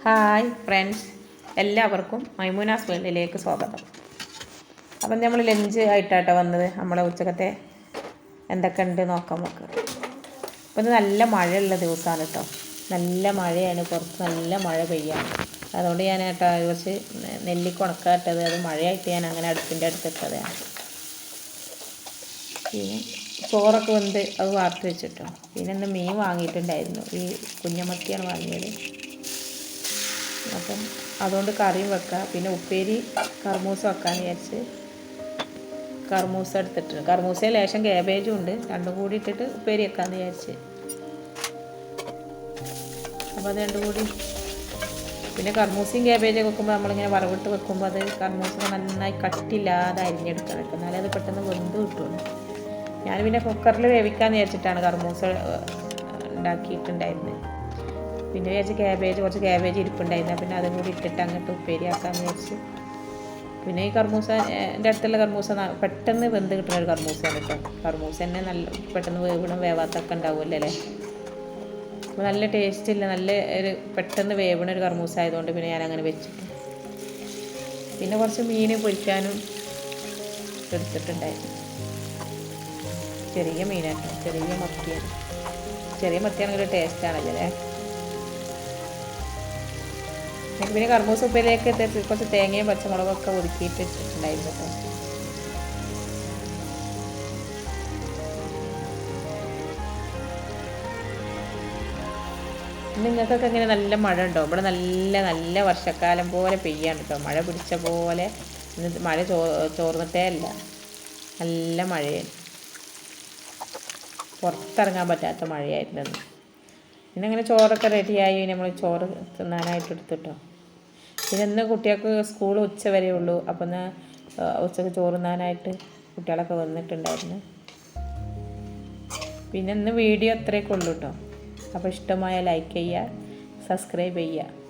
Hi friends, എല്ലാവർക്കും മൈമൂനാസ് വേൾഡിലേക്ക് സ്വാഗതം. അപ്പം നമ്മൾ ലഞ്ച് ആയിട്ടാട്ടോ വന്നത്. നമ്മളെ ഉച്ചക്കത്തെ എന്തൊക്കെ ഉണ്ട് നോക്കാൻ നോക്കുക. അപ്പം ഇത് നല്ല മഴയുള്ള ദിവസമാണ് കേട്ടോ. നല്ല മഴയാണ്, പുറത്ത് നല്ല മഴ പെയ്യാണ്. അതുകൊണ്ട് ഞാൻ കേട്ടോ കുറച്ച് നെല്ലിക്ക ഉണക്കാട്ടത്, അത് മഴയായിട്ട് ഞാൻ അങ്ങനെ അടുപ്പിൻ്റെ അടുത്തിട്ടതാണ്. പിന്നെ ചോറൊക്കെ വെന്ത് അത് വാർത്ത് വെച്ചിട്ടോ. പിന്നെ ഇന്ന് മീൻ വാങ്ങിയിട്ടുണ്ടായിരുന്നു, ഈ കുഞ്ഞമത്തിയാണ് വാങ്ങിയത്. അപ്പം അതുകൊണ്ട് കറിയും വെക്കാം. പിന്നെ ഉപ്പേരി കർമൂസ വെക്കാമെന്ന് വിചാരിച്ച് കർമൂസ എടുത്തിട്ടുണ്ട്. കർമൂസയിൽ ലേശം കാബേജും ഉണ്ട്, രണ്ടും കൂടി ഇട്ടിട്ട് ഉപ്പേരി വെക്കാമെന്ന് വിചാരിച്ച്. അപ്പോൾ അത് രണ്ടും കൂടി, പിന്നെ കർമൂസയും കാബേജൊക്കെ വെക്കുമ്പോൾ നമ്മളിങ്ങനെ വറവിട്ട് വെക്കുമ്പോൾ അത് കർമൂസ നന്നായി കട്ടില്ലാതെ അരിഞ്ഞെടുക്കണം, എന്നാലേ അത് പെട്ടെന്ന് വെന്ത് കിട്ടുള്ളൂ. ഞാൻ പിന്നെ കുക്കറിൽ വേവിക്കാമെന്ന് വിചാരിച്ചിട്ടാണ് കർമൂസ ഉണ്ടാക്കിയിട്ടുണ്ടായിരുന്നത്. പിന്നെ വിചാരിച്ച് കുറച്ച് ക്യാബേജ് ഇരിപ്പുണ്ടായിരുന്നു, പിന്നെ അതും കൂടി ഇട്ടിട്ട് അങ്ങോട്ട് ഉപ്പേരിയാക്കാമെന്ന് വിചാരിച്ച്. പിന്നെ ഈ കർമൂസൻ്റെ അടുത്തുള്ള കർമൂസ പെട്ടെന്ന് വെന്ത് കിട്ടുന്ന ഒരു കർമൂസയാണ് കേട്ടോ. കർമൂസ തന്നെ നല്ല പെട്ടെന്ന് വേവാത്തൊക്കെ ഉണ്ടാവുമല്ലോ അല്ലേ. അപ്പോൾ നല്ല ടേസ്റ്റില്ല, നല്ല ഒരു പെട്ടെന്ന് വേവണ ഒരു കർമൂസ ആയതുകൊണ്ട് പിന്നെ ഞാനങ്ങനെ വെച്ചിട്ടു. പിന്നെ കുറച്ച് മീൻ പൊരിക്കാനും എടുത്തിട്ടുണ്ടായിരുന്നു. ചെറിയ മീനാട്ടോ, ചെറിയ മത്തിയാണെങ്കിൽ ടേസ്റ്റാണല്ലോ അല്ലേ. പിന്നെ കർമൂസ ഉപ്പേരിലേക്ക് കുറച്ച് തേങ്ങയും പച്ചമുളകൊക്കെ ഒതുക്കിയിട്ട് ഇട്ടിട്ടുണ്ടായിരുന്നു കേട്ടോ. നിങ്ങൾക്കൊക്കെ ഇങ്ങനെ നല്ല മഴ ഉണ്ടോ? ഇവിടെ നല്ല വർഷക്കാലം പോലെ പെയ്യാണ് കേട്ടോ. മഴ പിടിച്ച പോലെ ഇന്ന് മഴ ചോർന്നിട്ടേ അല്ല, നല്ല മഴയാണ്, പുറത്തിറങ്ങാൻ പറ്റാത്ത മഴയായിരുന്നു. പിന്നെ അങ്ങനെ ചോറൊക്കെ റെഡിയായി, നമ്മൾ ചോറ് തിന്നാനായിട്ട് എടുത്തിട്ടോ. പിന്നെ ഇന്ന് കുട്ടികൾക്ക് സ്കൂൾ ഉച്ച വരെ ഉള്ളൂ. അപ്പം ഇന്ന് ഉച്ചക്ക് ചോറ് തിന്നാനായിട്ട് കുട്ടികളൊക്കെ വന്നിട്ടുണ്ടായിരുന്നു. പിന്നെ ഇന്ന് വീഡിയോ അത്രയൊക്കെ ഉള്ളൂ കേട്ടോ. അപ്പോൾ ഇഷ്ടമായ ലൈക്ക് ചെയ്യുക, സബ്സ്ക്രൈബ് ചെയ്യുക.